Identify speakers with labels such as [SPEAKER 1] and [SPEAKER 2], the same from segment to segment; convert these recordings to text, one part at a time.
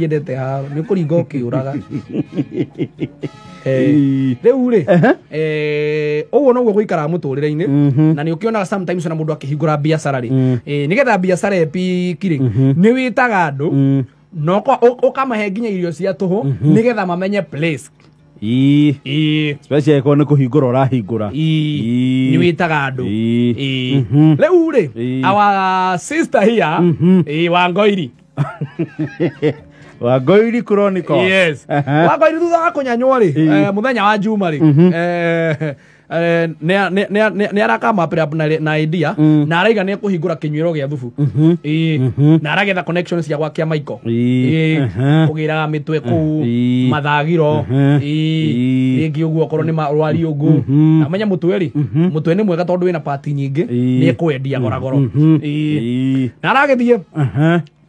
[SPEAKER 1] Yendete haro ni kuringa ukiuraga rĩu rĩ ũguo noguo gũikara mũtũrĩre-inĩ na nĩ ũkĩonaga sometimes na mũndũ akĩhingũra biacara rĩ nĩgetha biacara epiki rĩ nĩ wĩtaga andũ no ũkamahe nginya irio cia tũhũ nĩgetha mamenye place
[SPEAKER 2] special ĩkorwo nĩ kũhingũra ũrahingũra
[SPEAKER 1] nĩ wĩtaga andũ rĩu rĩ our sister here Wangoiri
[SPEAKER 2] Wangoiri Chronicles.
[SPEAKER 1] Yes. Wangoiri thutha wa kũnyanywo rĩ mũthenya wa Juma rĩ nĩ arakama up na idea na araiga nĩ kũhingũra kĩnyuĩro gĩa thubu na aragetha connections cia gwakia Michael kũgĩraga mĩtwe kũu mathagiro rĩngĩ ũguo korwo nĩ marwari ũguo na menya mũtwe rĩ mũtwe nĩ mwega tondũ wĩna party nyingĩ nĩ kwendia goragoro na aragĩthiĩ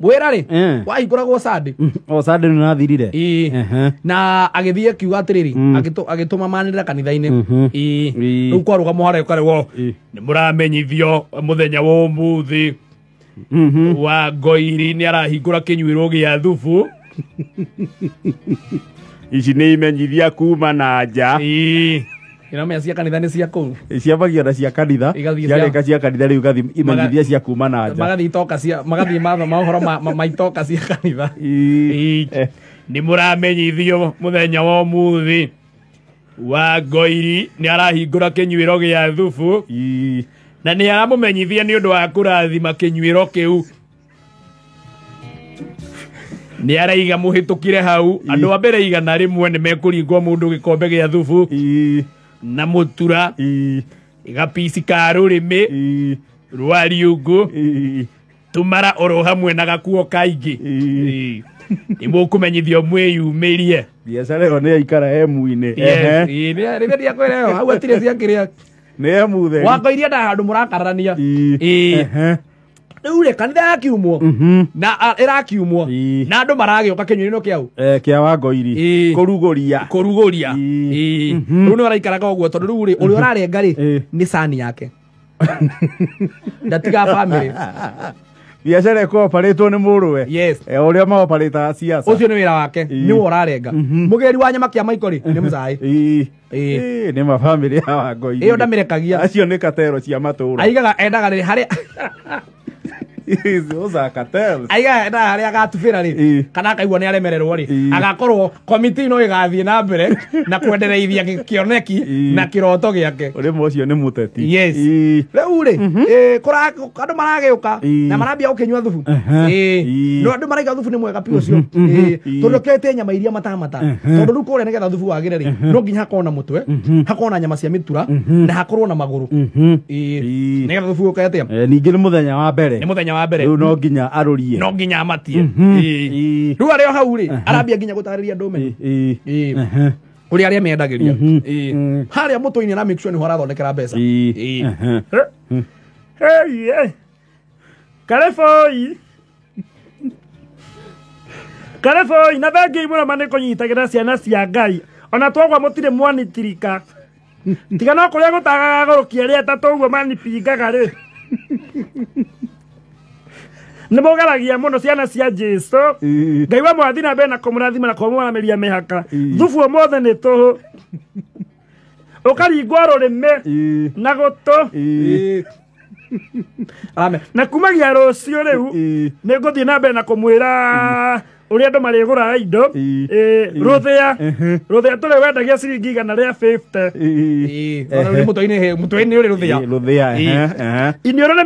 [SPEAKER 1] wĩra rĩ wahingũragwo Sunday
[SPEAKER 2] Sunday nĩ nathirire
[SPEAKER 1] na agĩthiĩ akiuga atĩrĩrĩ agĩtũma manĩrĩra kanitha-inĩ rĩu kwarũgamwo harĩa ũkarĩgwo nĩ mũramenyithio mũthenya wa ũmũthĩ Wangoiri nĩ arahingũra kĩnyuĩro gĩa thubu
[SPEAKER 2] ici nĩ imenyithia kuma na nja
[SPEAKER 1] Ina cia kanitha nĩ cia kũu
[SPEAKER 2] ciambagia na cia kanitha ciareka cia kanitha rĩu gathi imenyithia cia kuma na nja
[SPEAKER 1] magathi itoka cia magathi mahoro maitoka cia kanitha
[SPEAKER 3] nĩ mũramenyithio mũthenya wa ũmũthĩ Wangoiri nĩ arahingũra kĩnyuĩro gĩa thubu na nĩ aramũmenyithia nĩ ũndũ wa kũrathima kĩnyuĩro kĩu nĩ araiga mũhĩtũkire hau andũ a mbere igana rĩmwe nĩ mekũringwo mũndũ gĩkombe gĩa thubu na mũtura gapici ka rũrĩmĩ rwa riũngũ tũmara oro hamwe na gakuo kaingĩ nĩ mũkũmenyithio mwĩyumĩrie
[SPEAKER 2] biacara ĩyo nĩ yaikara emu-inĩ
[SPEAKER 1] rĩrĩa ndiakwĩra hau atirĩ cia kĩrĩa
[SPEAKER 2] nĩ emu theri
[SPEAKER 1] Wangoiri enda handũ mũrakararania rĩu rĩ kanitha yakiumwo na ĩrakiumwo na andũ maragĩũka kĩnyuĩro kĩau
[SPEAKER 2] kĩa Wangoiri kũrugũria
[SPEAKER 1] rĩu nĩ araikaraga ũguo tondũ rĩu rĩ ũrĩa ũrarenga rĩ nĩ sani yake ndatiga family
[SPEAKER 2] biacara ĩkooparetwo nĩ mũrũwe ũrĩa maoparĩtaga ciaca
[SPEAKER 1] ũcio nĩ wĩra wake nĩwe ũrarenga mũgĩri wa nyama kĩa Michael nĩ mũcai
[SPEAKER 2] nĩ mabamĩrĩ ya Wangoiri
[SPEAKER 1] ĩyo ndamerekagia
[SPEAKER 2] acio nĩ katero cia matũũra
[SPEAKER 1] aigaga endaga rĩ harĩa aiga enda harĩa agatubĩra rĩ kana akaigua nĩ aremererwo rĩ agakorwo komiti no ĩgathiĩ na mbere na kwendereithia kĩoneki na kĩroto gĩake
[SPEAKER 2] ũrĩmwe ũcio nĩ mũteti
[SPEAKER 1] rĩu rĩ andũ maragĩũka na marambia gũkĩnyua thubu no andũ maraiga thubu nĩ mwega piũ ũcio tondũ kete nyama iria matamata tondũ rĩu kũrĩa nĩgetha thubu wagĩre rĩ no nginya hakorwo na mũtwe hakorwo na nyama cia mĩtura na hakorwo na magũrũ nĩgetha thubu ũkete
[SPEAKER 2] ningĩ nĩ mũthenya wa mbere
[SPEAKER 1] wa mbere
[SPEAKER 2] rĩu no nginya arũrie
[SPEAKER 1] no nginya amatie rĩu arĩa hau rĩ arambia nginya gũtarĩria ndũmeni ũrĩa arĩa mendagĩria harĩa mũtũ-inĩ na make sure nĩho arathondekera mbeca
[SPEAKER 3] kareboi na thengiĩ mũno nĩ kũnyitagĩra ciana cia Ngai ona twagwa mũtirĩ mwanitirika tiga no kũrĩa gũtagaga gũrũkia rĩa tatũ ũguo manipingaga rĩ nĩ mũgeragia mũno ciana cia Jesu Ngai wa mwathi na mbere na kũmũrathima na kũmũranĩria mĩhaka thubu ũmũthĩ nĩ tũhũ ũkaringwo rũrĩmĩ na gũtũ na kumagia rũciũ rĩu nĩ ngũthiĩ na mbere na kũmwĩra ũrĩa andũ marĩgũraga indo rũthĩa tũrĩ wendagia ciringi 150
[SPEAKER 1] mũtwe-inĩ ũrĩ rũthĩa
[SPEAKER 3] iniũrũ nĩ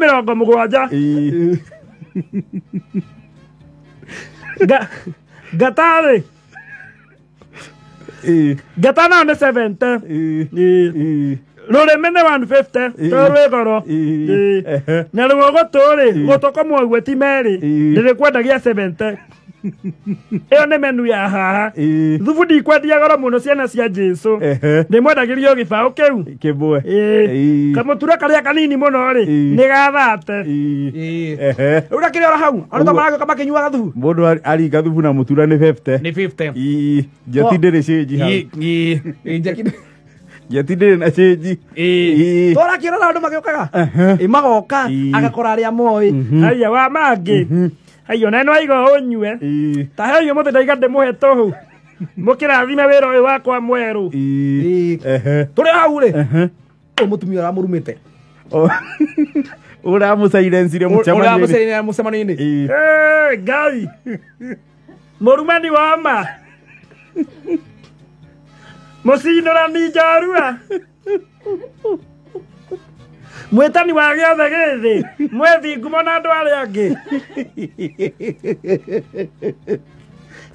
[SPEAKER 3] 70 gatarĩ gata nao nĩ 70 rũrĩmĩ nĩ 150 tondũ rwĩ goro na rũo gũtũ-rĩ gũtũkomwo ũguo ti merĩ ndĩrĩkwendagia 70 ĩyo nĩ menu ya haha thubu ndikwendia goro mũno ciana cia Jesu ndĩmwendagĩrio gĩbaũ kĩu
[SPEAKER 2] kĩmwe
[SPEAKER 3] kamũtura karĩa kanini mũno rĩ nĩ gathate
[SPEAKER 1] rĩu nakĩrĩ ora hau andũ maragĩũka makĩnyuaga thubu
[SPEAKER 2] mũndũ aringa thubu na mũtura nĩ 50 njeti ndĩrĩ change hau njeti ndĩrĩ na change
[SPEAKER 1] tũrakĩrora andũ magĩũkaga magoka agakora arĩa moĩ
[SPEAKER 3] aya wa mangĩ Ayo na no aigo onyue. Ta he yo mote ndaiga ndemuhe toho. Mukirathime wira uyu wakwa mweru. Turi hau ri. O mutumia aramurumite.
[SPEAKER 2] Ura musairensire muchamani.
[SPEAKER 3] Ura musairensire muchamani ni. Ngai. Murumani wa ma. Mucinura ni njarua. Mwetani wa giothe githi. Mwethi ngumo na andu aria angi.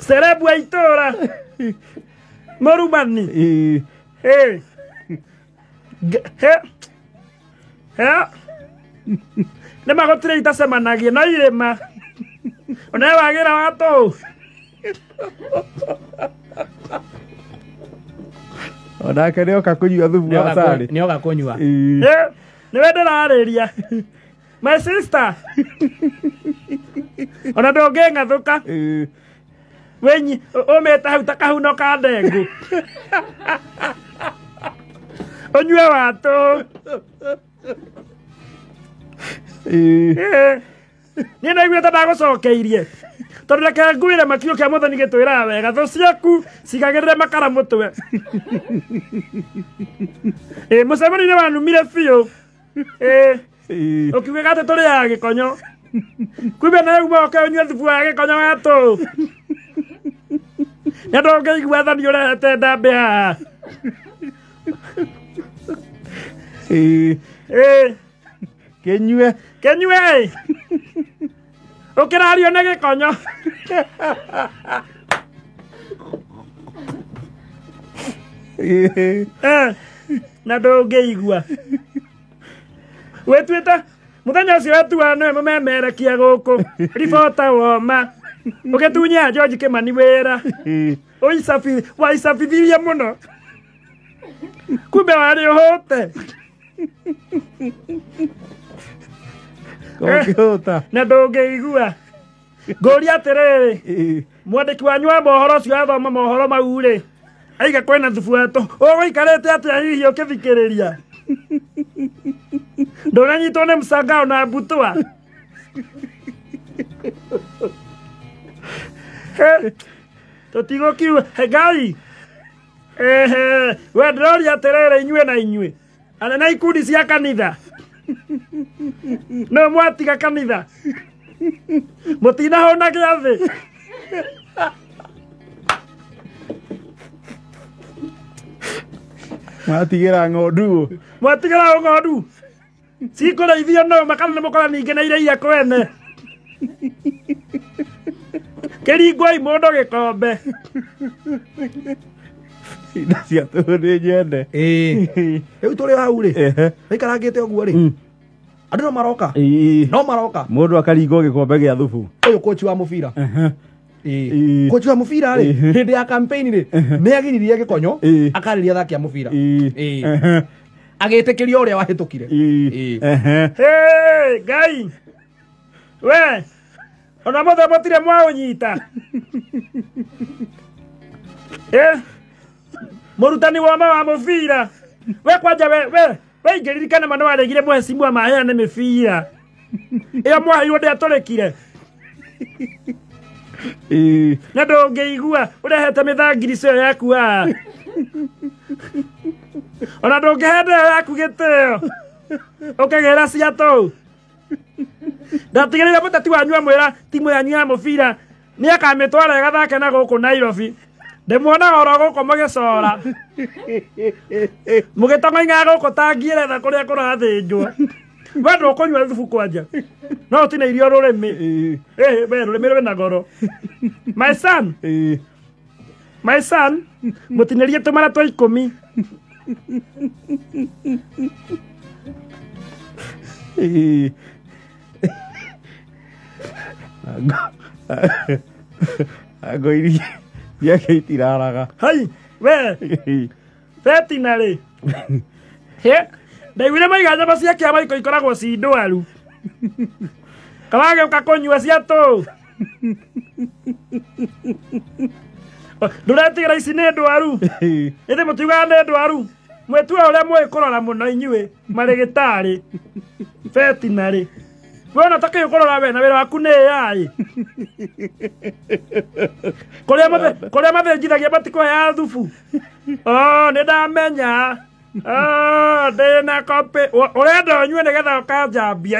[SPEAKER 3] Cerebu a itura. Murumani. He. Nä magotire itacemanagia no irĩma ona wagira watu
[SPEAKER 2] onake nä oka kå nyua thubu wa carä
[SPEAKER 3] nä oka kå nyua nä we ndä rarä ria my sister ona ndå ngä ngathå ka wenyi å mä te hau ta kahuno ka ndengå å nyue watå niä naiguä te ndagåcokeirie tondå reke nguä re makiå kä a må thoni gä twä raga wega thå ciaku cigagä rä re makara må twe må cemani-inä wanumire biå å kiuge gatä tå rä aga gä konyo kumbe na uma oke å nyue thubu wa gä konyo gatå nä andå ngä igua thani å rehete ndambä haha
[SPEAKER 2] Kenyue
[SPEAKER 3] ukirario na gikonyo na ndungiigua wetwita muthenya ucio wetua no mumemerekia guku ribota woma ugitunya George Kimani wira waicabithirie muno kumbe wari uhote na ndungiigua nguria atiriri mwandiki wanyu wa mohoro ucio athoma mohoro mau ri aiga kwena thubu wetu uguikarite atia hihi ukithikiriria ndunanyitwo ni msangao na mbutwa tutigukiuga Ngai we ndiroria atiriri inyue na inyue anena ikundi cia kanitha no mwatiga kanitha mutinahona giathi
[SPEAKER 2] mwatigira ng'ondu cikũrĩithio no makana nĩ mũkora ningĩ na iria iria kwene kĩringwai mũndũ gĩkombe ina cia tũhũ nĩ nyende rĩu tũrĩ hau rĩ aikarangĩte ũguo rĩ andũ no maroka mũndũ akaringwo gĩkombe gĩa thubu ũyũ kochi wa mũbira kochi wa mũbira rĩ hĩndĩ ya campaign rĩ nĩ agiririe gĩkonyo akarĩria athaki a mũbira agĩtĩkĩria ũrĩa wahĩtũkire Ngai we ona mothe motire mwaũnyita mũrutani woma wa mũbira we kwanja we ingĩririkana ma nĩ waregire mwesimua maheane mĩbira ĩyo mwaheirwo ndĩatũrĩkire na ndũngĩigua ũrehete mĩthangiri cio yaku haha ona ndũngĩhe ndĩyo yaku gĩtĩo ũkĩgĩra cia tũu ndatigĩrĩire mũteti wanyu amwĩra timu yanyu ya mũbira nĩ akamĩtwara ĩgathake na gũkũ Nairobi ndĩmuonaga oro gũkũ mũgĩcora mũgĩtong'aing'aga gũkũ ta ngĩeretha kũrĩa kũrathĩnjwo we ndũkũnyua thubu kwanja no ũtine irio rũrĩmĩ we rũrĩmĩ rwĩna goro my son mũtinĩrie tũmara twa 10 Ago iria yake itiraraga hai we betina rĩ ndaiguire maiga njamba cia kĩama ikoragwo ci ndwaru kawagĩũka kũnyua cia tũũ ndũretigĩra ici nĩ ndwaru ĩthĩ mũtiugaga nĩ ndwaru mwĩtua ũrĩa mũĩ kũrora mũno inyuĩ marĩgĩtarĩ betina rĩ
[SPEAKER 3] we unataka ukorora we na wira waku ni AI kuria mathenjithagia matiko ya thubu ni ndamenya ndina kopi urenda nyue nigetha ukanjambia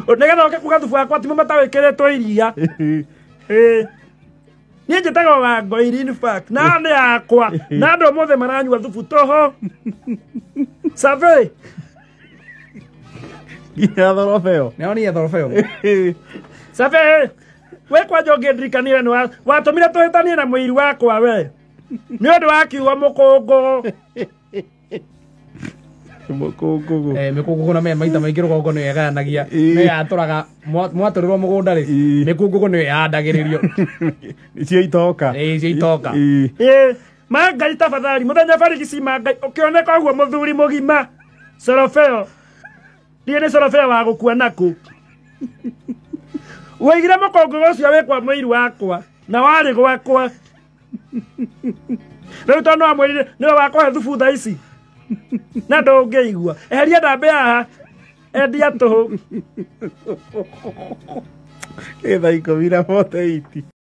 [SPEAKER 3] nigetha uke kuga thubu wakwa timo matawikiritwo iria niĩ njĩtagwo Wangũi in fact na nĩ yakwa na andũ mothe maranyua thubu toho Survey
[SPEAKER 2] ya thorobeo
[SPEAKER 1] nao ni ya thorobeo
[SPEAKER 3] Survey we kwanja ũngĩndirikanire nĩ watũmire tũhĩtanie na mũiri wakwa we nĩ ũndũ wa kiugo mũkũngũ
[SPEAKER 1] mĩkũngũgũ na maita maingĩ rũgongo nĩ yaganagia nĩ yatũraga mwatũrĩrwo mũgũnda rĩ mĩkũngũgũ nĩ yandagĩrĩrio
[SPEAKER 2] icio itoka
[SPEAKER 1] icio itoka
[SPEAKER 3] Mangai tafadhali mũthenya barigici Mangai ũkĩoneka ũguo mũthuri mũgima Sorofeo ndiĩ nĩ Sorofeo wa gũkua nakũ woigire mũkũngũgũ ũcio wĩkwa mũiri wakwa na warĩ gwakwa rĩu tondũ wamwĩrire nĩwe wakũhe thubu thaa ici na ndũngĩigua eheria ndambĩ haha endia tũhũ
[SPEAKER 2] ĩ thaa 10:48